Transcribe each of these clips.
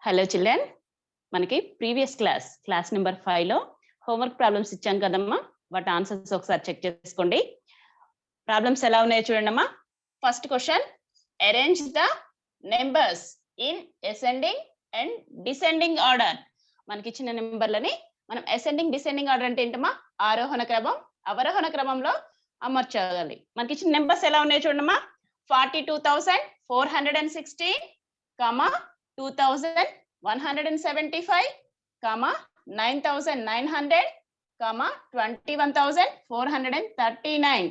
Hello children, మనకి previous class number 5 లో homework problems ఇచ్చాం కదమ్మా. వాటి ఆన్సర్స్ ఒకసారి చెక్ చేసుకోండి. ప్రాబ్లమ్స్ ఎలా ఉన్నాయో చూడండి అమ్మా. First question, arrange the numbers in ascending and descending order. మనకి ఇచ్చిన నెంబర్లని మనం అసెండింగ్ డిసెండింగ్ ఆర్డర్ అంటే ఏంటమ్మా, ఆరోహణ క్రమం అవరోహణ క్రమంలో అమర్చాలి. మనకి ఇచ్చిన నెంబర్స్ ఎలా ఉన్నాయో చూడమ్మా. 42,416, 2,175, 9,900, 21,439,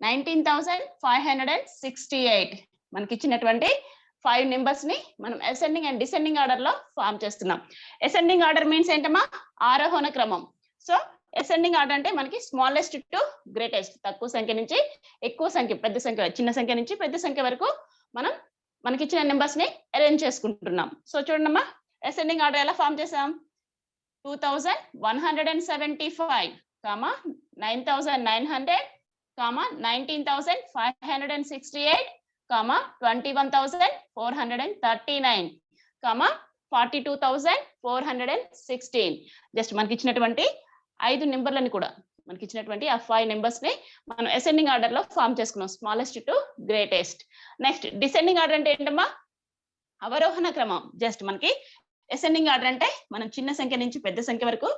19,568. మనకి ఇచ్చినటువంటి 5 నెంబర్స్ ని మనం అసెండింగ్ అండ్ డిసెండింగ్ ఆర్డర్ లో ఫామ్ చేస్తున్నాం. అసెండింగ్ ఆర్డర్ మీన్స్ ఏంటమ్మా, ఆరోహణ క్రమం. సో అసెండింగ్ ఆర్డర్ అంటే మనకి స్మాలెస్ట్ టు గ్రేటెస్ట్, తక్కువ సంఖ్య నుంచి ఎక్కువ సంఖ్య, పెద్ద సంఖ్య, చిన్న సంఖ్య నుంచి పెద్ద సంఖ్య వరకు మనం మనకి ఇచ్చిన నెంబర్స్ ని అరేంజ్ చేసుకుంటున్నాం. సో చూడండమ్మా, అసెండింగ్ ఆర్డర్ ఎలా ఫామ్ చేసాం. 2,175, 9,900, 19,568, 21,439, 42,416. జస్ట్ మనకి ఇచ్చినటువంటి 5 నెంబర్లని కూడా మనకి ఇచ్చినటువంటి ఆ 5 నెంబర్స్ ని మనం అసెండింగ్ ఆర్డర్ లో ఫామ్ చేసుకున్నాం, smallest to greatest. Next descending order అంటే ఏంటమ్మా, అవరోహణ క్రమం. జస్ట్ మనకి అసెండింగ్ ఆర్డర్ అంటే మనం చిన్న సంఖ్య నుంచి పెద్ద సంఖ్య వరకు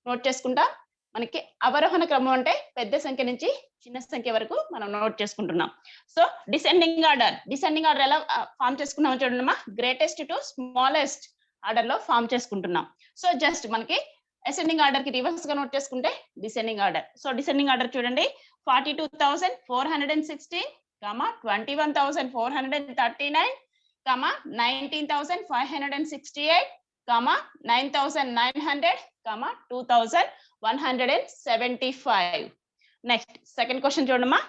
నోట్ చేసుకుంటాం. మనకి అవరోహణ క్రమం అంటే పెద్ద సంఖ్య నుంచి చిన్న సంఖ్య వరకు మనం నోట్ చేసుకుంటున్నాం. సో డిసెండింగ్ ఆర్డర్ ఎలా ఫామ్ చేసుకున్నామో చూడమ్మా, గ్రేటెస్ట్ టు స్మాలెస్ట్ ఆర్డర్ లో ఫామ్ చేసుకుంటున్నాం. సో జస్ట్ మనకి అసెండింగ్ ఆర్డర్ కి రివర్స్ గా నోట్ చేసుకుంటే descending order. So descending order చూడండి, 42,416, 21,439, 19,568, 9,900, 2,175. నెక్స్ట్ సెకండ్ క్వశ్చన్ చూడమ్మా.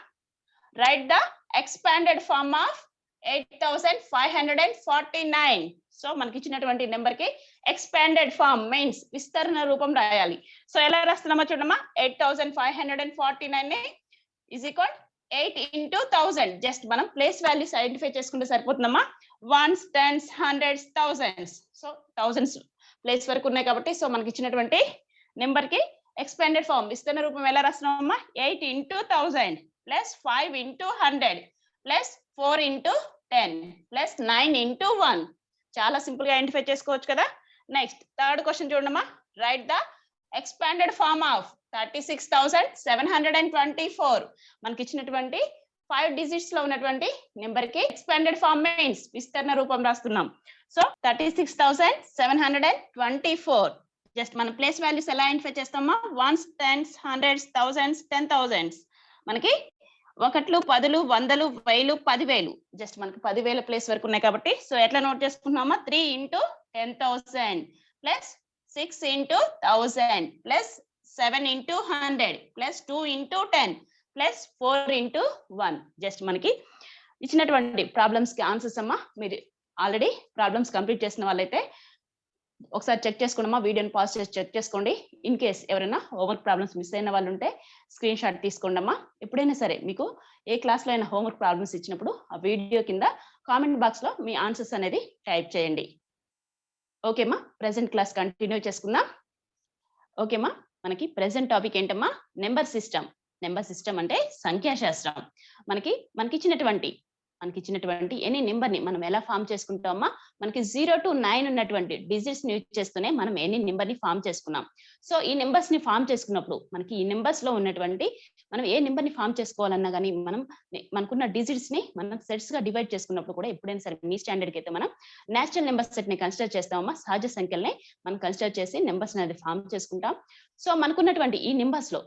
Write the expanded form of 8,549. So మనకి ఇచ్చినటువంటి నెంబర్ కి ఎక్స్పాండెడ్ ఫార్మ్ మీన్స్ విస్తరణ రూపం రాయాలి. సో ఎలా రాస్తున్నామో చూడమ్మా, 8,549 ఈజ్ ఈక్వల్ 8 into 1000. జస్ట్ మనం ప్లేస్ వాల్యూస్ ఐడెంటిఫై చేసుకుంటే సరిపోతుందమ్మా. Ones, tens, hundreds, thousands. So thousands place వరకు ఉన్నాయి కాబట్టి సో మనకి ఇచ్చినటువంటి నెంబర్ కి ఎక్స్పాండెడ్ ఫార్మ్ విస్తరణ రూపం ఎలా రాస్తున్నామమ్మా, 8 into 1000 plus 5 into 100 plus 4 into 10 plus 9 into 1. చాలా సింపుల్ గా ఐడెంటిఫై చేసుకోవచ్చు కదా. నెక్స్ట్ థర్డ్ క్వశ్చన్ చూడమ్మా. Write the expanded form of 36,724. మనకి ఇచ్చినటువంటి 5 డిజిట్స్ లో ఉన్నటువంటి నెంబర్ కి ఎక్స్పాండెడ్ ఫార్మ్ మీన్స్ విస్తరణ రూపం రాస్తున్నాం. సో 36,724. జస్ట్ మన ప్లేస్ వాల్యూస్ ఎలా ఐడెంటిఫై చేస్తామా, వన్స్, టెన్స్, హండ్రెడ్స్, థౌసండ్స్, 10,000. మనకి 1, 10, 100, 1000, 10,000. జస్ట్ మనకి 10,000 ప్లేస్ వరకు ఉన్నాయి కాబట్టి సో ఎట్లా నోట్ చేసుకుంటున్నామా, 3 into 10,000 plus 6 into 1000 plus 7 into 100 plus 2 into 10 plus 4 into 1. Just మనకి ఇచ్చినటువంటి ప్రాబ్లమ్స్ కి ఆన్సర్స్ అమ్మా. మీరు ఆల్రెడీ ప్రాబ్లమ్స్ కంప్లీట్ చేసిన వాళ్ళైతే ఒకసారి చెక్ చేసుకోండమ్మా, వీడియోని పాజ్ చేసి చెక్ చేసుకోండి. ఇన్ కేస్ ఎవరైనా హోంవర్క్ ప్రాబ్లమ్స్ మిస్ అయిన వాళ్ళు ఉంటే స్క్రీన్ షాట్ తీసుకోండమ్మా. ఎప్పుడైనా సరే మీకు ఏ క్లాస్ లో అయినా హోంవర్క్ ప్రాబ్లమ్స్ ఇచ్చినప్పుడు ఆ వీడియో కింద కామెంట్ బాక్స్ లో మీ ఆన్సర్స్ అనేది టైప్ చేయండి. ఓకేమ్మా, ప్రెసెంట్ క్లాస్ కంటిన్యూ చేసుకుందాం. ఓకేమ్మా, మనకి ప్రెసెంట్ టాపిక్ ఏంటమ్మా, నెంబర్ సిస్టమ్. నెంబర్ సిస్టమ్ అంటే సంఖ్యాశాస్త్రం. మనకి ఇచ్చినటువంటి ఎనీ నెంబర్ ని మనం ఎలా ఫామ్ చేసుకుంటామా, మనకి 0 to 9 ఉన్నటువంటి డిజిట్స్ ని యూజ్ చేస్తూనే మనం ఎనీ నెంబర్ ని ఫామ్ చేసుకున్నాం. సో ఈ నెంబర్స్ ని ఫామ్ చేసుకున్నప్పుడు మనకి ఈ నెంబర్స్ లో ఉన్నటువంటి మనం ఏ నెంబర్ ని ఫామ్ చేసుకోవాలన్నా కానీ మనకున్న డిజిట్స్ ని మనం సెట్స్ గా డివైడ్ చేసుకున్నప్పుడు కూడా ఎప్పుడైనా సరే మీ స్టాండర్డ్ కి అయితే మనం నేచురల్ నెంబర్ సెట్ ని కన్సిడర్ చేస్తామమ్మా. సహజ సంఖ్యల్ని మనం కన్సిడర్ చేసి నెంబర్స్ అనేది ఫామ్ చేసుకుంటాం. సో మనకున్నటువంటి ఈ నెంబర్స్ లో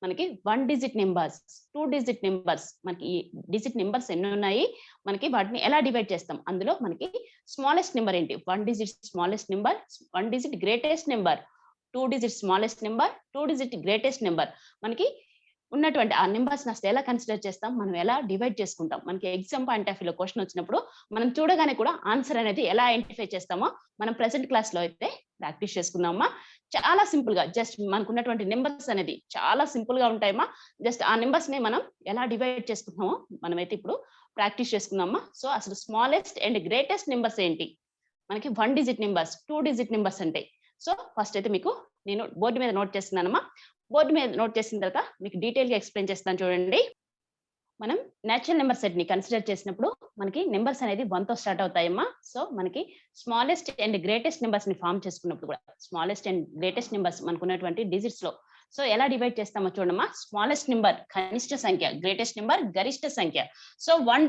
మనకి 1 digit నెంబర్స్, 2 digit నెంబర్స్, మనకి ఈ డిజిట్ నెంబర్స్ ఎన్ని ఉన్నాయి, మనకి వాటిని ఎలా డివైడ్ చేస్తాం. అందులో మనకి స్మాలెస్ట్ నెంబర్ ఏంటి, 1 digit smallest number, 1 digit greatest number, 2 digit smallest number, 2 digit greatest number. మనకి ఉన్నటువంటి ఆ నెంబర్స్ అసలు ఎలా కన్సిడర్ చేస్తాం, మనం ఎలా డివైడ్ చేసుకుంటాం. మనకి ఎగ్జామ్ పాయింట్ ఆఫ్ వ్యూలో క్వశ్చన్ వచ్చినప్పుడు మనం చూడగానే కూడా ఆన్సర్ అనేది ఎలా ఐడెంటిఫై చేస్తామో మనం ప్రెసెంట్ క్లాస్ లో అయితే ప్రాక్టీస్ చేసుకుందామా. చాలా సింపుల్ గా జస్ట్ మనకున్నటువంటి నెంబర్స్ అనేది చాలా సింపుల్ గా ఉంటాయమ్మా. జస్ట్ ఆ నెంబర్స్ ని మనం ఎలా డివైడ్ చేసుకుంటామో మనమైతే ఇప్పుడు ప్రాక్టీస్ చేసుకుందామా. సో అసలు స్మాలెస్ట్ అండ్ గ్రేటెస్ట్ నెంబర్స్ ఏంటి, మనకి 1 డిజిట్ నెంబర్స్, 2 డిజిట్ నెంబర్స్ ఉంటాయి. సో ఫస్ట్ అయితే మీకు నేను బోర్డు మీద నోట్ చేస్తున్నానమ్మా. బోర్డు మీద నోట్ చేసిన తర్వాత మీకు డీటెయిల్ గా ఎక్స్ప్లెయిన్ చేస్తాను చూడండి. మనం నేచురల్ నెంబర్ సెట్ ని కన్సిడర్ చేసినప్పుడు మనకి నెంబర్స్ అనేది 1 తో స్టార్ట్ అవుతాయమ్మా. సో మనకి స్మాలెస్ట్ అండ్ గ్రేటెస్ట్ నెంబర్స్ ని ఫామ్ చేసుకున్నప్పుడు కూడా స్మాలెస్ట్ అండ్ గ్రేటెస్ట్ నెంబర్స్ మనకు ఉన్నటువంటి డిజిట్స్ లో సో ఎలా డివైడ్ చేస్తామో చూడమ్మా. స్మాలెస్ట్ నెంబర్ కనిష్ట సంఖ్య, గ్రేటెస్ట్ నెంబర్ గరిష్ట సంఖ్య. సో 1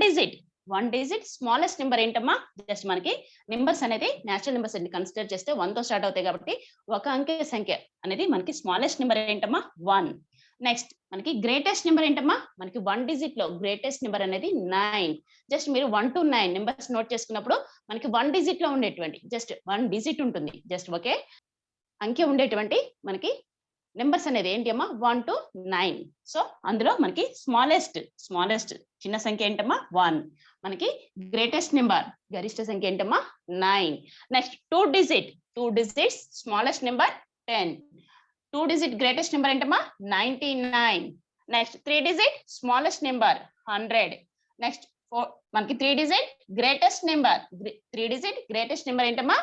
డిజిట్ స్మాలెస్ట్ నెంబర్ ఏంటమ్మా, జస్ట్ మనకి నెంబర్స్ అనేది నేచురల్ నెంబర్స్ ని కన్సిడర్ చేస్తే 1 తో స్టార్ట్ అవుతాయి కాబట్టి ఒక అంకె సంఖ్య అనేది మనకి స్మాలెస్ట్ నెంబర్ ఏంటమ్మా 1. నెక్స్ట్ మనకి గ్రేటెస్ట్ నెంబర్ ఏంటమ్మా, మనకి 1 డిజిట్ లో గ్రేటెస్ట్ నెంబర్ అనేది 9. జస్ట్ మీరు 1 to 9 నెంబర్స్ నోట్ చేసుకున్నప్పుడు మనకి 1 డిజిట్ లో ఉండేటువంటి జస్ట్ 1 డిజిట్ ఉంటుంది, జస్ట్ ఒకే అంకె ఉండేటువంటి మనకి నెంబర్స్ అనేది ఏంటి అమ్మా 1 to 9. సో అందులో మనకి స్మాలెస్ట్ చిన్న సంఖ్య ఏంటమ్మా 1, మనకి గ్రేటెస్ట్ నెంబర్ గరిష్ట సంఖ్య ఏంటమ్మా 9. Next 2 digits smallest number 10, 2 digit greatest number ఏంటమ్మా 99. Next 3 digit smallest number 100. Next మనకి 3 డిజిట్ గ్రేటెస్ట్ నెంబర్ ఏంటమ్మా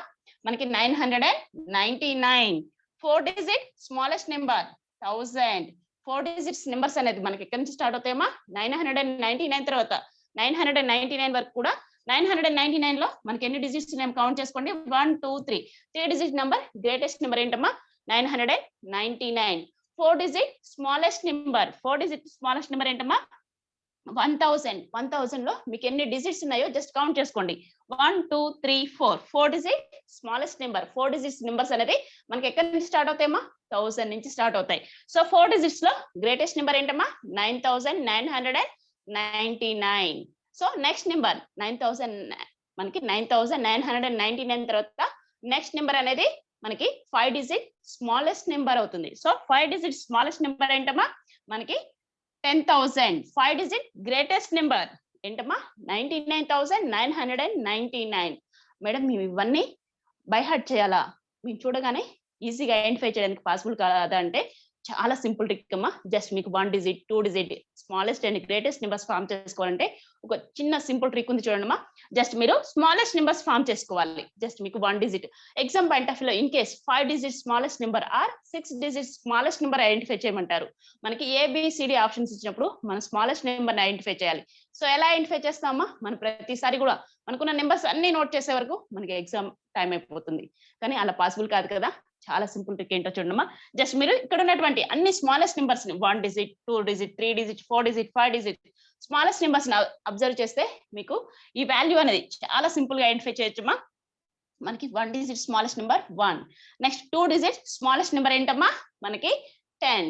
మనకి 999. 4 digit smallest number 1000. 4 digits numbers అనేది మనకి ఎక్కడి నుంచి స్టార్ట్ అవుతాయమ్మా 999 తర్వాత 999 వరకు కూడా 999 లో మనకి ఎన్ని డిజిట్స్ నేను కౌంట్ చేసుకోండి 1 2 3 డిజిట్ నెంబర్ గ్రేటెస్ట్ నెంబర్ ఏంటమ్మా 999. 4 డిజిట్ స్మాలెస్ట్ నెంబర్ ఏంటమ్మా 1000 లో మీకు ఎన్ని డిజిట్స్ ఉన్నాయో జస్ట్ కౌంట్ చేసుకోండి 1 2 3 4 digit smallest number. 4 digits numbers అనేది మనకి ఎక్కడి నుంచి స్టార్ట్ అవుతాయమ్మా 1000 నుంచి స్టార్ట్ అవుతాయి. సో 4 డిజిట్స్ లో గ్రేటెస్ట్ నెంబర్ ఏంటమ్మా 9999. సో నెక్స్ట్ నెంబర్ 9000 మనకి 9999 తర్వాత నెక్స్ట్ నెంబర్ అనేది మనకి 5 డిజిట్ స్మాలెస్ట్ నెంబర్ అవుతుంది. సో 5 డిజిట్ స్మాలెస్ట్ నెంబర్ ఏంటమ్మా మనకి 10,000. 5 డిజిట్ గ్రేటెస్ట్ నెంబర్ ఏంటమ్మా 99,999. మేడం మేము ఇవన్నీ బై హార్ట్ చేయాలా, మీరు చూడగానే ఈజీగా ఐడెంటిఫై చేయడానికి పాసిబుల్ కాదా అంటే చాలా సింపుల్ ట్రిక్ అమ్మా. జస్ట్ మీకు 1 digit 2 digit smallest and greatest numbers form చేసుకోవాలంటే ఒక చిన్న సింపుల్ ట్రిక్ ఉంది చూడండి అమ్మా. జస్ట్ మీరు స్మాలెస్ట్ నెంబర్స్ ఫామ్ చేసుకోవాలి. జస్ట్ మీకు 1 డిజిట్ ఎగ్జామ్ పాయింట్ ఆఫ్ లో in case 5 digit smallest number or 6 digit smallest number identify చేయమంటారు. మనకి ABCD ఆప్షన్స్ ఇచ్చినప్పుడు మనం స్మాలెస్ట్ నెంబర్ ఐడెంటిఫై చేయాలి. సో ఎలా ఐడెంటిఫై చేస్తామా, మనం ప్రతిసారి కూడా మనకున్న నెంబర్స్ అన్ని నోట్ చేసే వరకు మనకి ఎగ్జామ్ టైం అయిపోతుంది. కానీ అలా పాసిబుల్ కాదు కదా. చాలా సింపుల్ ట్రిక్ ఏంటో చూడమ్మా. జస్ట్ మీరు ఇక్కడ ఉన్నటువంటి అన్ని smallest numbers 1 digit 2 digit 3 digit 4 digit 5 digit smallest numbers observe చేస్తే మీకు ఈ వాల్యూ అనేది చాలా సింపుల్ గా ఐడెంటిఫై చేయొచ్చమ్మా. మనకి 1 digit smallest number 1. Next 2 digit smallest number ఏంటమ్మా మనకి 10.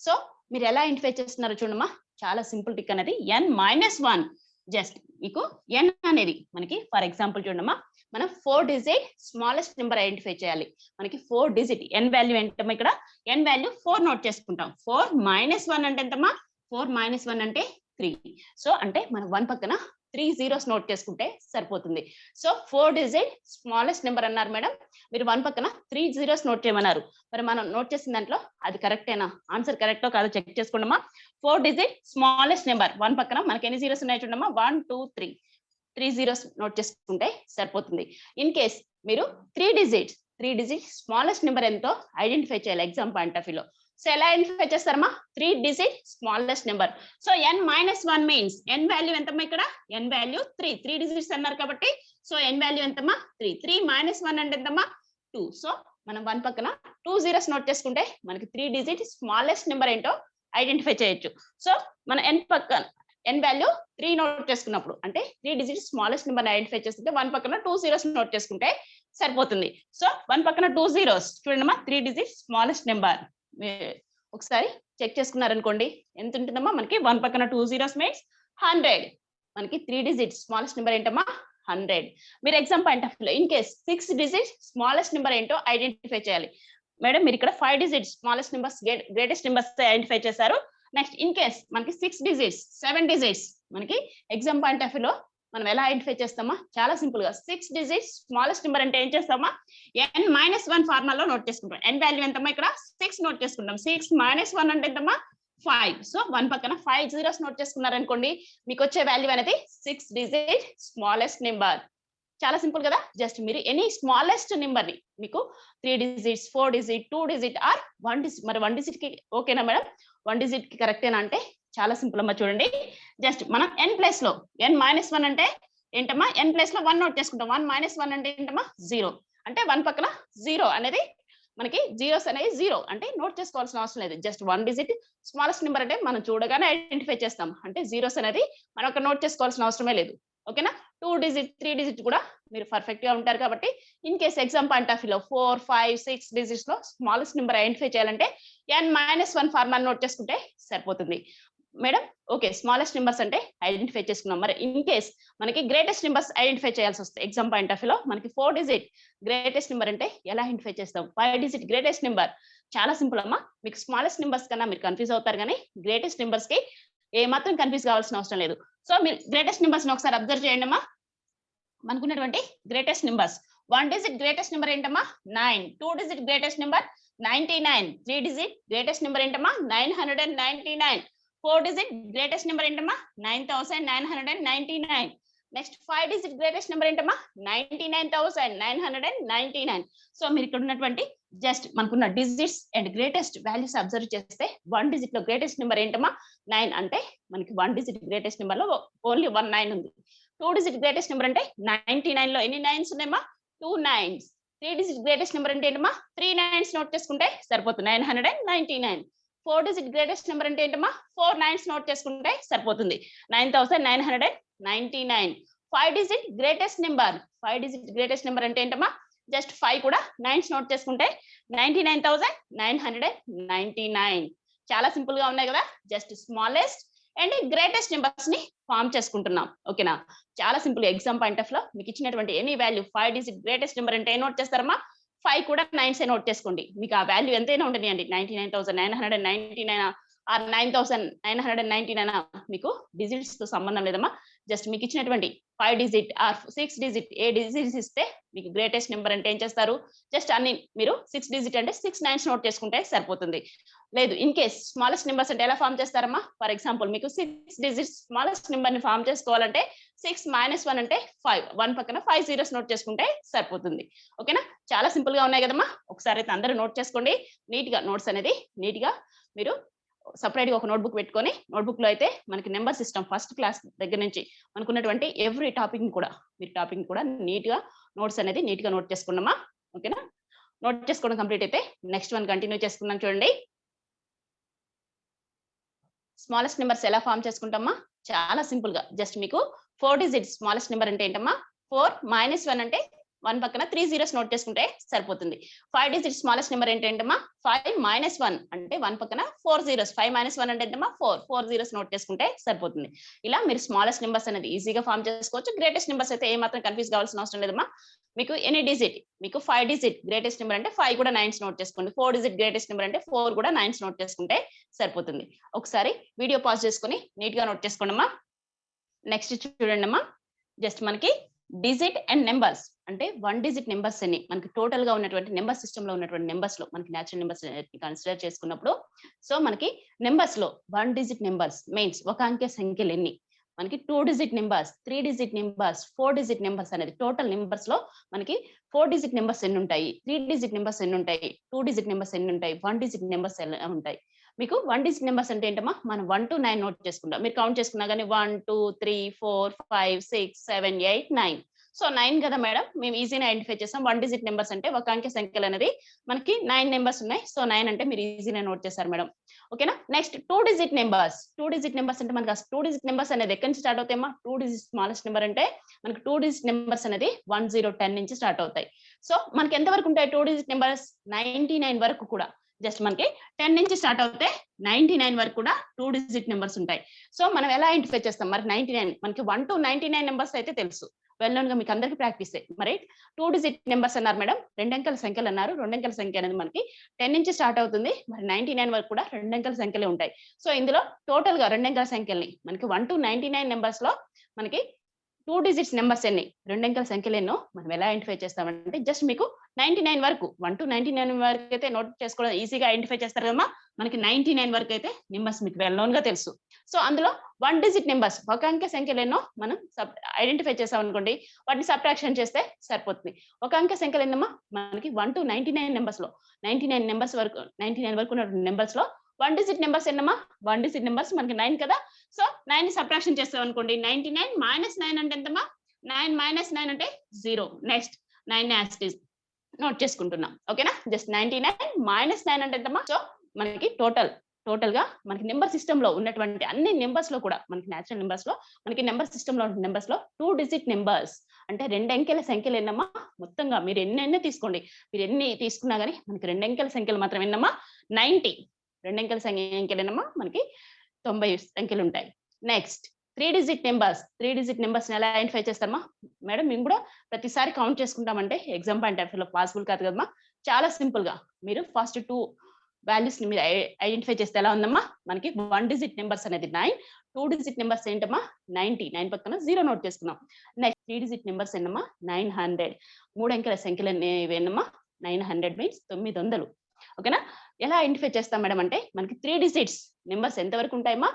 సో మీరు ఎలా ఐడెంటిఫై చేస్తున్నారో చూడమ్మా. చాలా సింపుల్ ట్రిక్ అనేది n-1. జస్ట్ మీకు n అనేది మనకి ఫర్ ఎగ్జాంపుల్ చూడమ్మా మనం 4 డిజిట్ స్మాలెస్ట్ నెంబర్ ఐడెంటిఫై చేయాలి. మనకి 4 డిజిట్ n వాల్యూ ఏంటమ్మా, ఇక్కడ n వాల్యూ 4 నోట్ చేసుకుంటాం. 4-1 అంటే ఎంతమ్మా 4-1 అంటే 3. సో అంటే మనం 1 పక్కన 3 zeros నోట్ చేసుకుంటే సరిపోతుంది. సో 4 డిజిట్ స్మాలెస్ట్ నెంబర్ అన్నారు మేడం, మీరు 1 పక్కన 3 zeros నోట్ చేయమన్నారు. మరి మనం నోట్ చేసిన దాంట్లో అది కరెక్టేనా, ఆన్సర్ కరెక్టో కాదో చెక్ చేసుకోండమ్మా. 4 డిజిట్ స్మాలెస్ట్ నెంబర్ 1 పక్కన మనకి ఎన్ని జీరోస్ ఉన్నాయి చూడమ్మా 1 2 3 zeros నోట్ చేసుకుంటే సరిపోతుంది. ఇన్ కేస్ మీరు 3 డిజిట్ స్మాలెస్ట్ నెంబర్ ఎంతో ఐడెంటిఫై చేయాలి ఎగ్జామ్ పాయింట్ ఆఫ్ వ్యూలో. సో ఎలా ఐడెంటిఫై చేస్తారమ్మా 3 digit smallest number. So n-1 means n value ఎంతమ్మా, ఇక్కడ n వాల్యూ 3 డిజిట్స్ అన్నారు కాబట్టి సో n వాల్యూ ఎంతమ్మా 3-1 అంటే ఎంతమ్మా 2. సో మనం 1 పక్కన 2 zeros నోట్ చేసుకుంటే మనకి 3 డిజిట్ స్మాలెస్ట్ నెంబర్ ఏంటో ఐడెంటిఫై చేయొచ్చు. సో మన n పక్కన n వాల్యూ 3 నోట్ చేసుకున్నప్పుడు అంటే 3 డిజిట్ స్మాలెస్ట్ నెంబర్ ఐడెంటిఫై చేస్తుంటే 1 పక్కన 2 zeros నోట్ చేసుకుంటే సరిపోతుంది. సో 1 పక్కన 2 zeros చూడండమ్మా 3 డిజిట్ స్మాలెస్ట్ నెంబర్ ఒకసారి చెక్ చేసుకున్నారనుకోండి ఎంత ఉంటుందమ్మా మనకి 1 పక్కన 2 zeros మీన్స్ 100. మనకి 3 డిజిట్ స్మాలెస్ట్ నెంబర్ ఏంటమ్మా 100. మీరు ఎగ్జామ్ పాయింట్ ఆఫ్ లో in case 6 digit smallest number ఏంటో ఐడెంటిఫై చేయాలి. మేడం మీరు ఇక్కడ 5 digit smallest numbers greatest numbers identify చేశారు. నెక్స్ట్ ఇన్ కేస్ మనకి 6 డిజిట్స్ 7 డిజిట్స్ మనకి ఎగ్జామ్ పాయింట్ ఆఫ్ లో మనం ఎలా ఐడెంటిఫై చేస్తామా, చాలా సింపుల్ గా 6 డిజిట్ స్మాలెస్ట్ నెంబర్ అంటే ఏం చేస్తామా n-1 ఫార్ములాలో నోట్ చేసుకుంటాం. n వాల్యూ ఎంతమ్మా ఇక్కడ 6 నోట్ చేసుకుంటాం. 6-1 అంటే ఎంతమ్మా 5. సో 1 పక్కన 5 జీరోస్ నోట్ చేసుకున్నారనుకోండి, మీకు వచ్చే వాల్యూ అనేది 6 డిజిట్ స్మాలెస్ట్ నెంబర్. చాలా సింపుల్ కదా. జస్ట్ మీరు ఎనీ స్మాలెస్ట్ నెంబర్ ని మీకు 3 digits, 4 digit, 2 digit or 1 digit, మరి 1 డిజిట్ కి ఓకేనా మేడం? 1 డిజిట్ కి కరెక్టేనా అంటే చాలా సింపుల్ అమ్మా. చూడండి, జస్ట్ మనం n ప్లేస్ లో n-1 అంటే ఏంటమ్మా, n ప్లేస్ లో 1 నోట్ చేసుకుంటాం. 1 - 1 అంటే ఏంటమ్మా, 0. అంటే 1 పక్కన 0 అనేది మనకి జీరోస్ అనేది 0 అంటే నోట్ చేసుకోవాల్సిన అవసరం లేదు. జస్ట్ 1 డిజిట్ స్మాలెస్ట్ నెంబర్ అంటే మనం చూడగానే ఐడెంటిఫై చేస్తాం. అంటే జీరోస్ అనేది మనం ఒక నోట్ చేసుకోవాల్సిన అవసరమే లేదు. ఓకేనా? 2 డిజిట్, 3 డిజిట్ కూడా మీరు పర్ఫెక్ట్ గా ఉంటారు కాబట్టి in case exam point of వ్యూలో 4, 5, 6 డిజిట్స్ లో స్మాలెస్ట్ నెంబర్ ఐడెంటిఫై చేయాలంటే n-1 ఫార్ములా నోట్ చేసుకుంటే సరిపోతుంది మేడం. ఓకే, స్మాలెస్ట్ నెంబర్స్ అంటే ఐడెంటిఫై చేసుకున్నాం. మరి ఇన్ కేస్ మనకి గ్రేటెస్ట్ నెంబర్స్ ఐడెంటిఫై చేయాల్సి వస్తే ఎగ్జామ్ పాయింట్ ఆఫ్ వ్యూలో మనకి 4 డిజిట్ గ్రేటెస్ట్ నెంబర్ అంటే ఎలా ఐడెంటిఫై చేస్తాం? 5 డిజిట్ గ్రేటెస్ట్ నెంబర్ చాలా సింపుల్ అమ్మా. మీకు స్మాలెస్ట్ నెంబర్స్ కన్నా మీరు కన్ఫ్యూజ్ అవుతారు, కానీ గ్రేటెస్ట్ నెంబర్స్ కి ఏ మాత్రం కన్ఫ్యూజ్ కావాల్సిన అవసరం లేదు. సో మీరు గ్రేటెస్ట్ నెంబర్స్ ని ఒకసారి అబ్జర్వ్ చేయండి అమ్మా. మనకున్నటువంటి greatest numbers 1 digit greatest number ఏంటమ్మా, 9. 2 digit greatest number 99. 3 digit greatest number ఏంటమ్మా, 999. 4 డిజిట్ గ్రేటెస్ట్ నెంబర్ ఏంటమ్మా, 9999. నెక్స్ట్ 5 డిజిట్ గ్రేటెస్ట్ నెంబర్ ఏంటమ్మా, 99,999. సో మీరు ఇక్కడ ఉన్నటువంటి జస్ట్ మనకున్న digits and greatest values observe చేస్తే 1 డిజిట్ లో గ్రేటెస్ట్ నెంబర్ ఏంటమ్మా, 9. అంటే మనకి 1 డిజిట్ గ్రేటెస్ట్ నెంబర్ లో ఓన్లీ 1 9 ఉంది. 2 డిజిట్ గ్రేటెస్ట్ నెంబర్ అంటే 99 లో ఎన్ని 9s ఉన్నాయమ్మా, 2 9s. 3 డిజిట్ గ్రేటెస్ట్ నెంబర్ అంటే ఏంటమ్మా, 3 9s నోట్ చేసుకుంటే సరిపోతుంది, 999. 4 డిజిట్ గ్రేటెస్ట్ నెంబర్ అంటే ఏంటమ్మా, 4 9s నోట్ చేసుకుంటే సరిపోతుంది, 9,999. 5 digit greatest number, 5 digit greatest number అంటే ఏంటమ్మా, జస్ట్ 5 కూడా 9s నోట్ చేసుకుంటే 99,999. చాలా సింపుల్ గా ఉన్నాయి కదా. Just smallest and greatest numbers ని ఫామ్ చేసుకుంటున్నాం. ఓకేనా? చాలా సింపుల్. ఎగ్జామ్ పాయింట్ ఆఫ్ లో మీకు ఇచ్చినటువంటి any value 5 digit greatest number అంటే ఏం నోట్ చేస్తారమ్మా, 5 కూడా 9s నోట్ చేసుకోండి. మీకు ఆ వాల్యూ ఎంతైనా ఉండనియండి, 99,999 ఆర్ 9,999 మీకు డిజిట్స్ తో సంబంధం లేదమ్మా. జస్ట్ మీకు ఇచ్చినటువంటి 5 డిజిట్ ఆర్ 6 డిజిట్ ఏ డిజిట్స్ ఇస్తే మీకు గ్రేటెస్ట్ నెంబర్ అంటే ఏం చేస్తారు, జస్ట్ అన్ని మీరు 6 డిజిట్ అంటే 6 9s నోట్ చేసుకుంటే సరిపోతుంది. లేదు ఇన్ కేస్ స్మాలెస్ట్ నెంబర్స్ అంటే ఎలా ఫామ్ చేస్తారమ్మా, ఫర్ ఎగ్జాంపుల్ మీకు 6 డిజిట్ స్మాలెస్ట్ నెంబర్ ని ఫామ్ చేసుకోవాలంటే 6 - 1 అంటే 5. 1 పక్కన 5 జీరోస్ నోట్ చేసుకుంటే సరిపోతుంది. ఓకేనా? చాలా సింపుల్ గా ఉన్నాయి కదమ్మా. ఒకసారి అయితే అందరూ నోట్ చేసుకోండి నీట్ గా. నోట్స్ అనేది నీట్ గా మీరు సపరేట్ గా ఒక నోట్బుక్ పెట్టుకొని, నోట్బుక్ లో అయితే మనకి నెంబర్ సిస్టమ్ ఫస్ట్ క్లాస్ దగ్గర నుంచి మనకున్నటువంటి ఎవ్రీ టాపిక్ కూడా మీరు టాపిక్ కూడా నీట్ గా నోట్స్ అనేది నీట్ గా నోట్ చేసుకున్నామా. ఓకేనా? నోట్ చేసుకోవడం కంప్లీట్ అయితే నెక్స్ట్ వన్ కంటిన్యూ చేసుకున్నాం. చూడండి, స్మాలెస్ట్ నెంబర్స్ ఎలా ఫామ్ చేసుకుంటామా, చాలా సింపుల్ గా. జస్ట్ మీకు 4 డిజిట్ స్మాలెస్ట్ నెంబర్ అంటే ఏంటమ్మా, 4 - 1 అంటే 1 పక్కన 3 జీరోస్ నోట్ చేసుకుంటే సరిపోతుంది. 5 డిజిట్ స్మాలెస్ట్ నెంబర్ ఏంటంటమ్మా, 5 - 1 అంటే 1 పక్కన 4 జీరోస్. 5 - 1 అంటే ఏంటమ్మా, 4 జీరోస్ నోట్ చేసుకుంటే సరిపోతుంది. ఇలా మీరు స్మాలెస్ట్ నెంబర్స్ అనేది ఈజీగా ఫామ్ చేసుకోవచ్చు. గ్రేటెస్ట్ నెంబర్స్ అయితే ఏ మాత్రం కన్ఫ్యూజ్ కావాల్సిన అవసరం లేదమ్మా. మీకు ఎనీ డిజిట్, మీకు 5 డిజిట్ గ్రేటెస్ట్ నెంబర్ అంటే 5 కూడా 9s నోట్ చేసుకోండి. 4 డిజిట్ గ్రేటెస్ట్ నెంబర్ అంటే 4 కూడా 9s నోట్ చేసుకుంటే సరిపోతుంది. ఒకసారి వీడియో పాజ్ చేసుకొని నీట్ గా నోట్ చేసుకోండి అమ్మా. నెక్స్ట్ చూడండి అమ్మా, జస్ట్ మనకి డిజిట్ అండ్ నెంబర్స్ అంటే 1 డిజిట్ నెంబర్స్ అని మనకి టోటల్ గా ఉన్నటువంటి నెంబర్ సిస్టమ్ లో ఉన్నటువంటి నెంబర్స్ లో మనకి న్యాచురల్ నెంబర్స్ కన్సిడర్ చేసుకున్నప్పుడు, సో మనకి నెంబర్స్ లో 1 డిజిట్ నెంబర్స్ మీన్స్ ఒక అంకె సంఖ్యలు ఎన్ని, మనకి 2 digit numbers, 3 digit numbers, 4 digit numbers అనేది టోటల్ నెంబర్స్ లో మనకి 4 డిజిట్ నెంబర్స్ ఎన్ని ఉంటాయి, 3 డిజిట్ నెంబర్స్ ఎన్ని ఉంటాయి, 2 డిజిట్ నెంబర్స్ ఎన్ని ఉంటాయి, 1 డిజిట్ నెంబర్స్ ఎలా ఉంటాయి. మీకు 1 డిజిట్ నెంబర్స్ అంటే ఏంటమ్మా, మనం 1 to 9 నోట్ చేసుకుంటాం. మీరు కౌంట్ చేసుకున్నా కానీ 1 2 3 4 5 6 7 8 9. సో 9 కదా మేడం, మేము ఈజీగా ఐడెంటిఫై చేస్తాం. 1 డిజిట్ నెంబర్స్ అంటే ఒక అంకె సంఖ్యలు అనేది మనకి 9 నెంబర్స్ ఉన్నాయి. సో 9 అంటే మీరు ఈజీగా నోట్ చేశారు మేడం. ఓకేనా? Next 2 digit numbers. 2 digit numbers అంటే మనకి 2 డిజిట్ నెంబర్స్ అనేది ఎక్కడి నుంచి స్టార్ట్ అవుతాయమ్మా, 2 డిజిట్ స్మాలెస్ట్ నెంబర్ అంటే మనకి 2 డిజిట్ నెంబర్స్ అనేది 1 0 10 నుంచి స్టార్ట్ అవుతాయి. సో మనకి ఎంత వరకు ఉంటాయి 2 డిజిట్ నెంబర్స్, 99 వరకు కూడా. జస్ట్ మనకి 10 నుంచి స్టార్ట్ అవుతే 99 వరకు కూడా 2 డిజిట్ నెంబర్స్ ఉంటాయి. సో మనం ఎలా ఐడెంటిఫై చేస్తాం మరి 99, మనకి 1 to 99 నెంబర్స్ అయితే తెలుసు, వెల్ నోన్ గా మీకు అందరికి ప్రాక్టీస్. మరి 2 డిజిట్ నెంబర్స్ అన్నారు మేడం, 2 అంకెల సంఖ్యలు అన్నారు. 2 అంకెల సంఖ్య అనేది మనకి 10 నుంచి స్టార్ట్ అవుతుంది. మరి 99 వరకు కూడా 2 అంకెల సంఖ్యలే ఉంటాయి. సో ఇందులో టోటల్ గా 2 అంకెల సంఖ్యల్ని మనకి 1 to 99 నెంబర్స్ లో మనకి టూ డిజిట్స్ నెంబర్స్ ఎన్ని, రెండంకెల సంఖ్యలు ఎన్నో మనం ఎలా ఐడెంటిఫై చేస్తామంటే జస్ట్ మీకు 99 వరకు 1 to 99 వరకు అయితే నోట్ చేసుకోవడం ఈజీగా ఐడెంటిఫై చేస్తారు కదమ్మా. మనకి 99 వరకు అయితే నెంబర్స్ మీకు వెల్ నోన్ గా తెలుసు. సో అందులో 1 డిజిట్ నెంబర్స్ ఒక అంకె సంఖ్యలు ఎన్నో మనం ఐడెంటిఫై చేసాం అనుకోండి, వాటిని సబ్ట్రాక్షన్ చేస్తే సరిపోతుంది. ఒక అంకె సంఖ్యలు ఎన్నమ్మా మనకి 1 to 99 నెంబర్స్ లో 99 వరకు ఉన్న నెంబర్స్ లో 1 డిజిట్ నెంబర్స్ ఎన్నమ్మా, 1 డిజిట్ నెంబర్స్ మనకి 9 కదా. సో 9 ని సబ్ట్రాక్షన్ చేస్తాం అనుకోండి, 99 మైనస్ 9 అంటే ఎంతమ్మా, 9 మైనస్ 9 అంటే 0. Next 9 as it is not చేసుకుంటున్నాం. ఓకేనా, జస్ట్ 99 మైనస్ 9 అంటే ఎంతమ్మా. సో మనకి టోటల్ గా మనకి నెంబర్ సిస్టమ్ లో ఉన్నటువంటి అన్ని నెంబర్స్ లో కూడా మనకి నేచురల్ నెంబర్స్ లో మనకి నెంబర్ సిస్టమ్ లో ఉన్న నెంబర్స్ లో 2 డిజిట్ నెంబర్స్ అంటే రెండంకెల సంఖ్యలు ఎన్నమ్మా, మొత్తంగా మీరు ఎన్ని తీసుకోండి, మీరు ఎన్ని తీసుకున్నా గానీ మనకి రెండంకెల సంఖ్యలు మాత్రం ఎన్నమ్మా 90. రెండంకెల సంఖ్యలు ఎన్నమ్మా మనకి 90 సంఖ్యలు ఉంటాయి. నెక్స్ట్ 3 డిజిట్ నెంబర్స్ ఎలా ఐడెంటిఫై చేస్తామా మేడం, మేము కూడా ప్రతిసారి కౌంట్ చేసుకుంటామంటే ఎగ్జామ్ పాయింట్ ఆఫ్ వ్యూలో పాసిబుల్ కాదు కదమ్మా. చాలా సింపుల్ గా మీరు ఫస్ట్ 2 వాల్యూస్ ని మీరు ఐడెంటిఫై చేస్తే ఎలా ఉందమ్మా, మనకి 1 డిజిట్ నెంబర్స్ అనేది 9, 2 డిజిట్ నెంబర్స్ ఏంటమ్మా 90, 9 పక్కన 0 నోట్ చేసుకున్నాం. నెక్స్ట్ 3 డిజిట్ నెంబర్స్ ఎన్నమ్మా 900, 3 అంకెల సంఖ్యలు ఏనమ్మా 900 మీన్స్ 900. ఓకేనా, ఎలా ఐడెంటిఫై చేస్తాం మేడం అంటే మనకి 3 డిజిట్స్ నెంబర్స్ ఎంత వరకు ఉంటాయమ్మా,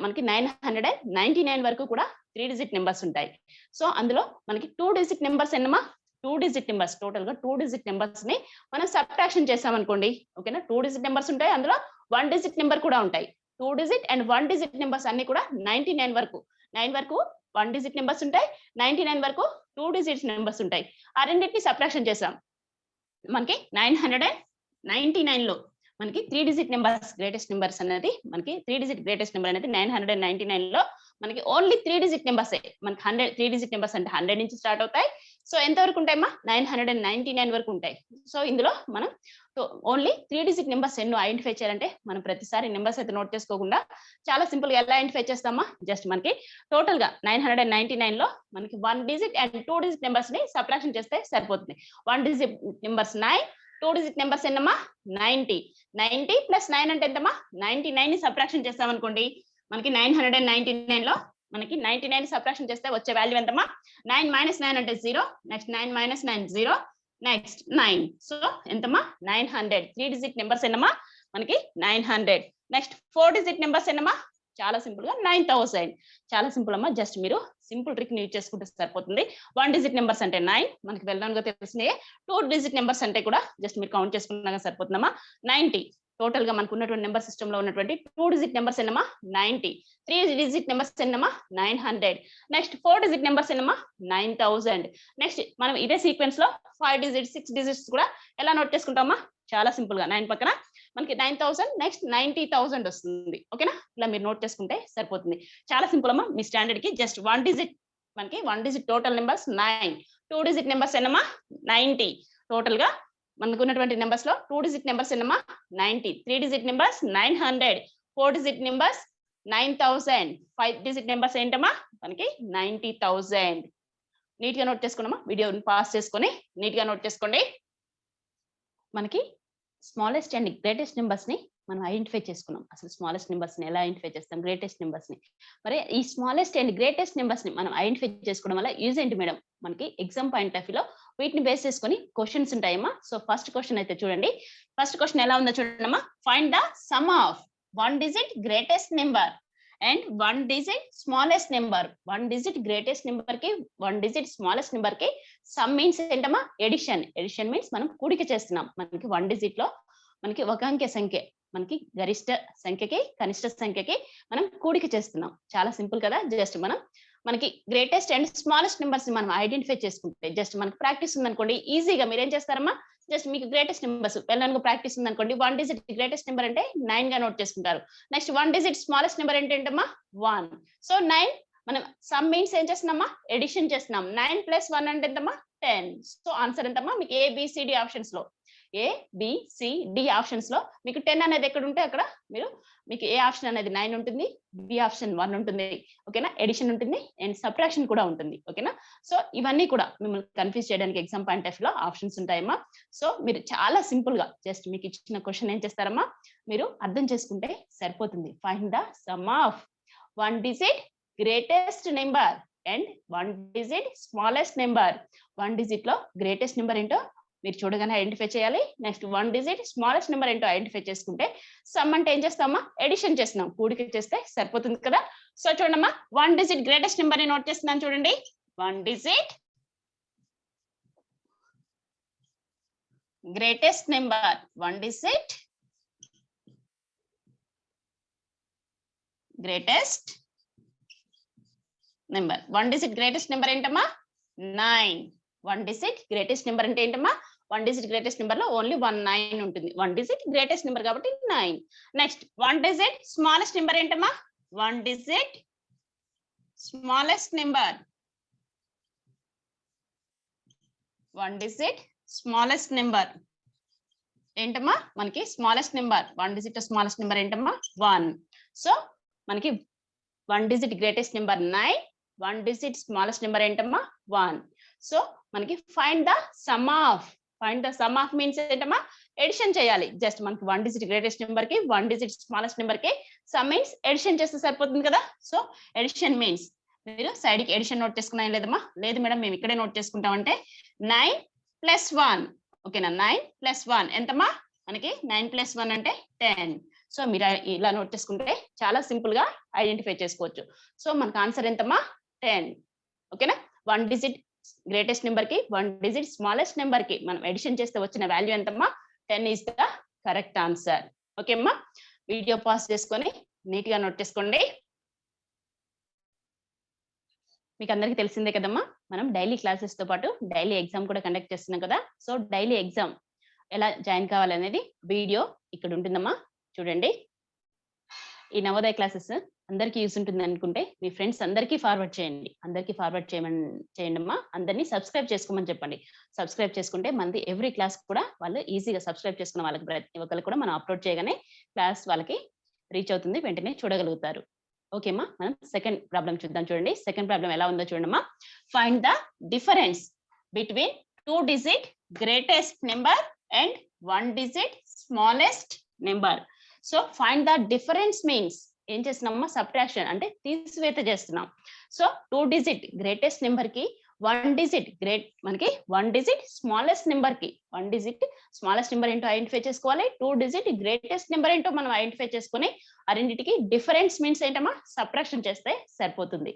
మనకి 999 వరకు కూడా 3 డిజిట్ నెంబర్స్ ఉంటాయి. సో అందులో మనకి 2 డిజిట్ నెంబర్స్ ఎన్నమ్మా, 2 డిజిట్ నెంబర్స్ టోటల్ గా 2 డిజిట్ నెంబర్స్ ని మనం సబ్ట్రాక్షన్ చేసాం అనుకోండి. ఓకేనా, 2 డిజిట్ నెంబర్స్ ఉంటాయి, అందులో 1 డిజిట్ నెంబర్ కూడా ఉంటాయి. 2 డిజిట్ అండ్ 1 డిజిట్ నెంబర్స్ అన్ని కూడా 99 వరకు 9 వరకు 1 డిజిట్ నెంబర్స్ ఉంటాయి, 99 వరకు 2 డిజిట్ నెంబర్స్ ఉంటాయి. ఆ రెండింటిని సబ్ట్రాక్షన్ చేసాం మనకి 999 లో మనకి 3 డిజిట్ నెంబర్స్ గ్రేటెస్ట్ నెంబర్స్ అనేది మనకి 3 డిజిట్ గ్రేటెస్ట్ నెంబర్ అనేది 999 లో మనకి ఓన్లీ 3 డిజిట్ నెంబర్స్ మనకి 3 డిజిట్ నెంబర్స్ అంటే 100 నుంచి స్టార్ట్ అవుతాయి. సో ఎంత వరకు ఉంటాయమ్మా 999 వరకు ఉంటాయి. సో ఇందులో మనం ఓన్లీ 3 డిజిట్ నెంబర్స్ ఎన్నో ఐడెంటిఫై చేయాలంటే మనం ప్రతిసారి నెంబర్స్ అయితే నోట్ చేసుకోకుండా చాలా సింపుల్ గా ఎలా ఐడెంటిఫై చేస్తామా, జస్ట్ మనకి టోటల్ గా 999 లో మనకి 1 డిజిట్ అండ్ 2 డిజిట్ నెంబర్స్ ని సబ్ట్రాక్షన్ చేస్తే సరిపోతుంది. 1 డిజిట్ నెంబర్స్ 9, 2 డిజిట్ నెంబర్స్ ఎన్నమ్మా 90 ప్లస్ 9 అంటే ఎంతమ్మా 99 ని సబ్ట్రాక్షన్ చేస్తాం అనుకోండి, మనకి 999 లో మనకి 99 సబ్ట్రాక్షన్ చేస్తే వచ్చే వాల్యూ ఎంతమ్మా, 9 మైనస్ 9 అంటే 0. Next 9 minus 9 0, next 9. సో ఎంతమ్మా 900. 3 డిజిట్ నెంబర్స్ ఎన్నమ్మా మనకి 900. నెక్స్ట్ 4 డిజిట్ నెంబర్స్ ఎన్నమ్మా, చాలా సింపుల్ గా 9000. చాలా సింపుల్ అమ్మా, జస్ట్ మీరు సింపుల్ ట్రిక్ ని యూజ్ చేసుకుంటే సరిపోతుంది. 1 డిజిట్ నెంబర్స్ అంటే 9 మనకి వెల్ నోన్ గా తెలిసినాయి. 2 డిజిట్ నెంబర్స్ అంటే కూడా జస్ట్ మీరు కౌంట్ చేసుకున్నా సరిపోతుందమ్మా 90. టోటల్ గా మనకు ఉన్నటువంటి నెంబర్ సిస్టమ్ లో ఉన్నటువంటి 2 డిజిట్ నెంబర్స్ ఎన్నమ్మా 90, 3 డిజిట్ నెంబర్స్ ఎన్నమ్మా 900, నెక్స్ట్ 4 డిజిట్ నెంబర్స్ ఎన్నమ్మా 9000. నెక్స్ట్ మనం ఇదే సీక్వెన్స్ లో 5 డిజిట్స్ 6 డిజిట్స్ కూడా ఎలా నోట్ చేసుకుంటామా, చాలా సింపుల్ గా 9 పక్కన మనకి 9000, నెక్స్ట్ 90,000 వస్తుంది. ఓకేనా, ఇలా మీరు నోట్ చేసుకుంటే సరిపోతుంది. చాలా సింపుల్ అమ్మా, మీ స్టాండర్డ్ కి జస్ట్ 1 డిజిట్ మనకి 1 digit total numbers 9, 2 digit numbers ఎన్నమ్మా 90. టోటల్ గా మనకు ఉన్నటువంటి నెంబర్స్ లో 2 డిజిట్ నెంబర్స్ ఎన్నమ్మా 90, 3 digit numbers 900, 4 digit numbers 9000, 5 digit numbers ఏంటమ్మా మనకి 90,000. నీట్ గా నోట్ చేసుకున్నామా, వీడియోని పాస్ చేసుకొని నీట్ గా నోట్ చేసుకోండి. మనకి స్మాలెస్ట్ అండ్ గ్రేటెస్ట్ నెంబర్స్ ని మనం ఐడెంటిఫై చేసుకున్నాం. అసలు స్మాలెస్ట్ నెంబర్స్ ని ఎలా ఐడెంటిఫై చేస్తాం, గ్రేటెస్ట్ నెంబర్స్ ని. మరి ఈ స్మాలెస్ట్ అండ్ గ్రేటెస్ట్ నెంబర్స్ ని మనం ఐడెంటిఫై చేసుకోవడం వల్ల యూజ్ ఏంటి మేడం, మనకి ఎగ్జామ్ పాయింట్ ఆఫ్ వ్యూలో వీటిని బేస్ చేసుకొని క్వశ్చన్స్ ఉంటాయమ్మా. సో ఫస్ట్ క్వశ్చన్ అయితే చూడండి. ఫస్ట్ క్వశ్చన్ ఎలా ఉందో చూడండి. Find the sum of 1 digit greatest number and 1 digit smallest number. 1 digit greatest number కి 1 డిజిట్ స్మాలెస్ట్ నెంబర్ కి సమ్ మీన్స్ ఏంటమ్మా ఎడిషన్. ఎడిషన్ మీన్స్ మనం కూడిక చేస్తున్నాం. మనకి 1 డిజిట్ లో మనకి ఒక అంకె సంఖ్య మనకి గరిష్ట సంఖ్యకి కనిష్ట సంఖ్యకి మనం కూడిక చేస్తున్నాం. చాలా సింపుల్ కదా. జస్ట్ మనకి గ్రేటెస్ట్ అండ్ స్మాలెస్ట్ నెంబర్స్ ని మనం ఐడెంటిఫై చేసుకుంటే జస్ట్ మనకి ప్రాక్టీస్ ఉందనుకోండి, ఈజీగా మీరు ఏం చేస్తారమ్మా, జస్ట్ మీకు గ్రేటెస్ట్ నెంబర్స్ వెళ్ళడానికి ప్రాక్టీస్ ఉందనుకోండి, 1 డిజిట్ గ్రేటెస్ట్ నెంబర్ అంటే 9 గా నోట్ చేసుకుంటారు. నెక్స్ట్ 1 డిజిట్ స్మాలెస్ట్ నెంబర్ ఏంటంటమ్మా 1. సో 9 మనం సమ్ మీన్స్ ఏం చేస్తున్నామా ఎడిషన్ చేస్తున్నాం. 9 ప్లస్ 1 అంటే ఎంతమ్మా 10. సో ఆన్సర్ ఎంతమ్మా మీకు ABCD ఆప్షన్స్ లో ABCD ఆప్షన్స్ లో మీకు 10 అనేది ఎక్కడ ఉంటే అక్కడ మీకు ఏ ఆప్షన్ అనేది 9 ఉంటుంది, బి ఆప్షన్ 1 ఉంటుంది. ఓకేనా, ఎడిషన్ ఉంటుంది అండ్ సబ్ట్రాక్షన్ కూడా ఉంటుంది. ఓకేనా, సో ఇవన్నీ కూడా మిమ్మల్ని కన్ఫ్యూజ్ చేయడానికి ఎగ్జామ్ పాయింట్ ఆఫ్ లో ఆప్షన్స్ ఉంటాయమ్మా. సో మీరు చాలా సింపుల్ గా జస్ట్ మీకు ఇచ్చిన క్వశ్చన్ ఏం చేస్తారమ్మా మీరు అర్థం చేసుకుంటే సరిపోతుంది. Find the sum of 1 digit greatest number and 1 digit smallest number. 1 digit లో గ్రేటెస్ట్ నెంబర్ ఏంటో మీరు చూడగానే ఐడెంటిఫై చేయాలి. నెక్స్ట్ 1 డిజిట్ స్మాలెస్ట్ నెంబర్ ఏంటో ఐడెంటిఫై చేసుకుంటే సమ్ అంటే ఏం చేస్తామా, ఎడిషన్ చేస్తున్నాం, కూడిక చేస్తే సరిపోతుంది కదా. సో చూడమ్మా, 1 డిజిట్ గ్రేటెస్ట్ నెంబర్ ని నోట్ చేస్తున్నాను చూడండి. 1 digit greatest number, 1 digit greatest number. 1 digit greatest number ఏంటమ్మా, 9. 1 డిజిట్ గ్రేటెస్ట్ నెంబర్ అంటే ఏంటమ్మా, 1 డిజిట్ గ్రేటెస్ట్ నెంబర్ లో ఓన్లీ 1 9 ఉంటుంది. 1 డిజిట్ గ్రేటెస్ట్ నెంబర్ కాబట్టి 9. నెక్స్ట్ 1 డిజిట్ స్మాలెస్ట్ నెంబర్ ఏంటమ్మా, 1 digit smallest number. 1 digit smallest number ఏంటమ్మా, మనకి smallest number 1 digit smallest number ఏంటమ్మా, 1. సో మనకి 1 digit greatest number 9, 1 digit smallest number ఏంటమ్మా, 1. సో మనకి find the sum of. Find the sum of means ఏంటమ్మా, edition చేయాలి. Just మనకి 1 డిజిట్ గ్రేటెస్ట్ నెంబర్ కి 1 డిజిట్ స్మాలెస్ట్ నెంబర్ కి సమ్ మీన్స్ ఎడిషన్ చేస్తే సరిపోతుంది కదా. సో ఎడిషన్ మీన్స్ మీరు సైడ్ కి ఎడిషన్ నోట్ చేసుకున్నా లేదమ్మా, లేదు మేడం మేము ఇక్కడే నోట్ చేసుకుంటామంటే 9 + 1. ఓకేనా, 9 + 1 ఎంతమ్మా, మనకి 9 + 1 అంటే 10. సో మీరు ఇలా నోట్ చేసుకుంటే చాలా సింపుల్ గా ఐడెంటిఫై చేసుకోవచ్చు. సో మనకు ఆన్సర్ ఎంతమ్మా, 10. ఓకేనా, 1 డిజిట్ గ్రేటెస్ట్ నెంబర్ కి 1 డిజిట్ స్మాలెస్ట్ నెంబర్ కి మనం ఎడిషన్ చేస్తే వచ్చిన వాల్యూ ఎంతమ్మా, 10 is the correct answer. Okay అమ్మా, వీడియో పాస్ చేసుకొని నీట్ గా నోట్ చేసుకోండి. మీకు అందరికీ తెలిసిందే కదమ్మా, మనం డైలీ క్లాసెస్ తో పాటు డైలీ ఎగ్జామ్ కూడా కండక్ట్ చేస్తున్నాం కదా. సో డైలీ ఎగ్జామ్ ఎలా జాయిన్ కావాలనేది వీడియో ఇక్కడ ఉంటుందమ్మా, చూడండి. ఈ నవోదయ క్లాసెస్ అందరికీ యూస్ ఉంటుంది అనుకుంటే మీ ఫ్రెండ్స్ అందరికీ ఫార్వర్డ్ చేయండి. అందరికీ ఫార్వర్డ్ చేయండి అమ్మా. అందరినీ సబ్స్క్రైబ్ చేసుకోమని చెప్పండి. సబ్స్క్రైబ్ చేసుకుంటే మనది ఎవ్రీ క్లాస్ కూడా వాళ్ళు ఈజీగా సబ్స్క్రైబ్ చేసుకున్న వాళ్ళకి ప్రతి ఒక్కరికి కూడా మనం అప్లోడ్ చేయగానే క్లాస్ వాళ్ళకి రీచ్ అవుతుంది, వెంటనే చూడగలుగుతారు. ఓకేమ్మా, మనం సెకండ్ ప్రాబ్లం చూద్దాం. చూడండి, సెకండ్ ప్రాబ్లం ఎలా ఉందో చూడమ్మా. Find the difference between 2 digit greatest number and 1 digit smallest number. So find the difference means ఏం చేస్తున్నామా, సబ్ట్రాక్షన్ అంటే తీసివేత చేస్తున్నాం. సో 2 డిజిట్ గ్రేటెస్ట్ నెంబర్ కి 1 డిజిట్ మనకి 1 డిజిట్ స్మాలెస్ట్ నెంబర్ కి 1 డిజిట్ స్మాలెస్ట్ నెంబర్ ఏంటో ఐడెంటిఫై చేసుకోవాలి. 2 డిజిట్ గ్రేటెస్ట్ నెంబర్ ఏంటో మనం ఐడెంటిఫై చేసుకుని ఆ రెండింటికి డిఫరెన్స్ మీన్స్ ఏంటమ్మా, సబ్ట్రాక్షన్ చేస్తే సరిపోతుంది.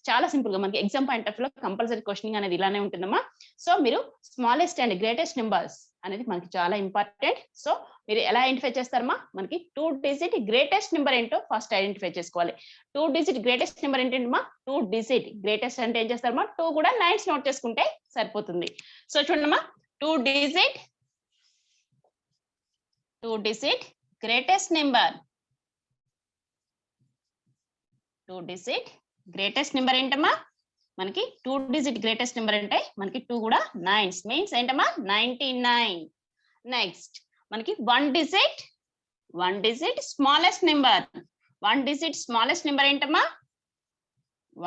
చాలా సింపుల్ గా మనకి ఎగ్జామ్ పాయింట్ ఆఫ్ లో కంపల్సరీ క్వశ్చనింగ్ అనేది ఇలానే ఉంటుందమ్మా. సో మీరు స్మాలెస్ట్ అండ్ గ్రేటెస్ట్ నెంబర్స్ అనేది మనకి చాలా ఇంపార్టెంట్. సో మీరు ఎలా ఐడెంటిఫై చేస్తారమ్మా, మనకి 2 డిజిట్ గ్రేటెస్ట్ నెంబర్ ఏంటో ఫస్ట్ ఐడెంటిఫై చేసుకోవాలి. 2 డిజిట్ గ్రేటెస్ట్ నెంబర్ ఏంటమ్మా, 2 డిజిట్ గ్రేటెస్ట్ అంటే ఏం చేస్తారమ్మా, 2 కూడా 9s నోట్ చేసుకుంటే సరిపోతుంది. సో చూడమ్మా, 2 digit greatest number, 2 digit greatest number ఏంటమ్మా, మనకి 2 డిజిట్ గ్రేటెస్ట్ నెంబర్ అంటే మనకి 2 కూడా 9s మీన్స్ ఏంటమ్మా, 99. నెక్స్ట్ మనకి 1 digit smallest number. 1 digit smallest number ఏంటమ్మా,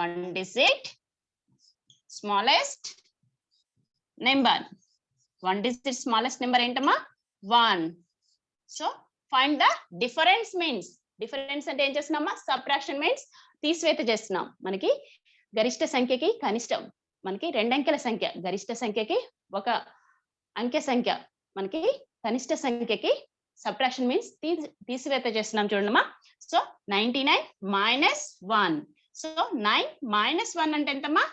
1 digit smallest number. 1 digit smallest number ఏంటమ్మా, 1. So find the difference means, difference అంటే ఏం చేస్తున్నామా, సబ్ట్రాక్షన్ మీన్స్ తీసివేత చేస్తున్నాం. మనకి గరిష్ట సంఖ్యకి కనిష్టం, మనకి 2 అంకెల సంఖ్య, గరిష్ట సంఖ్యకి 1 అంకె సంఖ్య, మనకి కనిష్ట సంఖ్యకి సబ్ట్రాక్షన్ మీన్స్ తీసివేత చేస్తున్నాం చూడమ్మా. సో 99 - 1. సో 9 - 1 అంటే ఎంతమ్మా,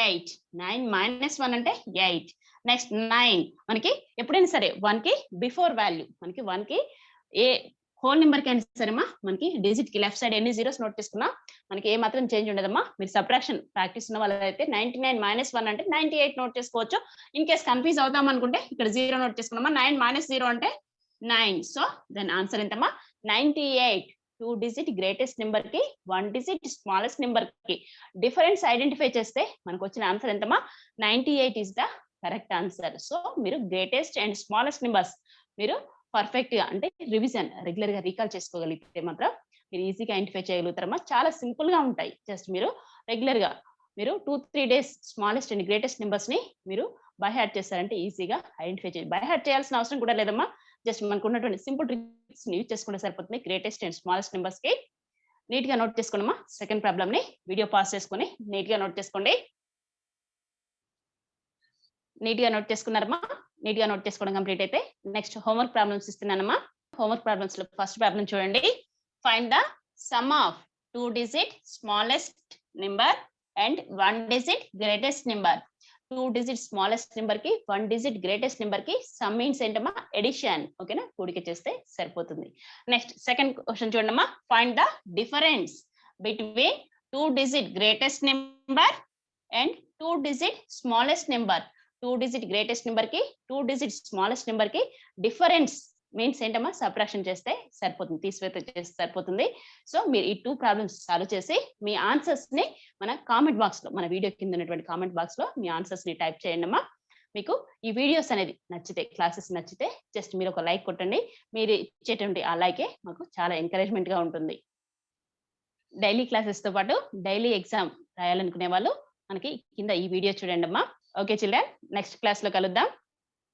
8. 9 - 1 అంటే 8. నెక్స్ట్ 9 మనకి ఎప్పుడైనా సరే 1 కి బిఫోర్ వాల్యూ, మనకి 1 కి ఏ హోల్ నెంబర్ కి అయినా సరేమా, మనకి డిజిట్ కి లెఫ్ట్ సైడ్ ఎన్ని జీరోస్ నోట్ చేసుకున్నా మనకి ఏ మాత్రం చేంజ్ ఉండదమ్మా. మీరు సబ్ట్రాక్షన్ ప్రాక్టీస్ ఉన్న వాళ్ళైతే 99 - 1 అంటే 98 నోట్ చేసుకోవచ్చు. ఇన్ కేస్ కన్ఫ్యూజ్ అవుతాం అనుకుంటే ఇక్కడ 0 నోట్ చేసుకున్నామా, 9 - 0 అంటే 9. సో దెన్ ఆన్సర్ ఎంతమ్మా, 98. 2 డిజిట్ గ్రేటెస్ట్ నెంబర్ కి 1 డిజిట్ స్మాలెస్ట్ నెంబర్ కి డిఫరెన్స్ ఐడెంటిఫై చేస్తే మనకు వచ్చిన ఆన్సర్ ఎంతమ్మా, 98 is the correct answer. So మీరు గ్రేటెస్ట్ అండ్ స్మాలెస్ట్ నెంబర్స్ మీరు పర్ఫెక్ట్ గా అంటే రివిజన్ రెగ్యులర్ గా రీకాల్ చేసుకోగలిగితే మాత్రం మీరు ఈజీగా ఐడెంటిఫై చేయగలుగుతారమ్మా. చాలా సింపుల్ గా ఉంటాయి. జస్ట్ మీరు రెగ్యులర్ గా మీరు 2-3 days smallest and greatest numbers ని మీరు బై హార్ట్ చేస్తారంటే ఈజీగా ఐడెంటిఫై చేయాలి. బై హార్ట్ చేయాల్సిన అవసరం కూడా లేదమ్మా. జస్ట్ మనకు ఉన్నటువంటి సింపుల్ ట్రిక్స్ యూజ్ చేసుకుంటే సరిపోతుంది. గ్రేటెస్ట్ అండ్ స్మాలెస్ట్ నెంబర్స్ కి నీట్ గా నోట్ చేసుకోండమ్మా. సెకండ్ ప్రాబ్లమ్ ని వీడియో పాస్ చేసుకొని నీట్ గా నోట్ చేసుకోండి. నీట్ గా నోట్ చేసుకున్నారమ్మా. నీట్ గా నోట్ చేసుకోవడం కంప్లీట్ అయితే నెక్స్ట్ హోంవర్క్ ప్రాబ్లమ్స్ ఇస్తున్నానమ్మా. హోంవర్క్ ప్రాబ్లమ్స్ లో ఫస్ట్ ప్రాబ్లం చూడండి. Find the sum of 2 digit smallest number and 1 digit greatest number. 2 digit smallest number కి 1 digit గ్రేటెస్ట్ నెంబర్ కి సమ్ మీన్స్ ఏంటమ్మా? ఎడిషన్. ఓకేనా, కూడిక చేస్తే సరిపోతుంది. నెక్స్ట్ సెకండ్ క్వశ్చన్ చూడండమ్మా. Find the difference between 2 digit greatest number and 2 digit smallest number. 2 digit greatest number కి 2 digit smallest number కి డిఫరెన్స్ మీన్స్ ఏంటమ్మా? సబ్ట్రాక్షన్ చేస్తే సరిపోతుంది, తీసివేత చేస్తే సరిపోతుంది. సో మీరు ఈ 2 ప్రాబ్లమ్స్ సాల్వ్ చేసి మీ ఆన్సర్స్ ని మన కామెంట్ బాక్స్ లో, మన వీడియో కింద ఉన్నటువంటి కామెంట్ బాక్స్ లో మీ ఆన్సర్స్ ని టైప్ చేయండి అమ్మా. మీకు ఈ వీడియోస్ అనేది నచ్చితే, క్లాసెస్ నచ్చితే జస్ట్ మీరు ఒక లైక్ కొట్టండి. మీరు ఇచ్చేటువంటి ఆ లైకే మాకు చాలా ఎంకరేజ్మెంట్ గా ఉంటుంది. డైలీ క్లాసెస్ తో పాటు డైలీ ఎగ్జామ్ రాయాలనుకునే వాళ్ళు మనకి కింద ఈ వీడియో చూడండి అమ్మా. ఓకే చిల్డ్రన్, నెక్స్ట్ క్లాస్ లో కలుద్దాం.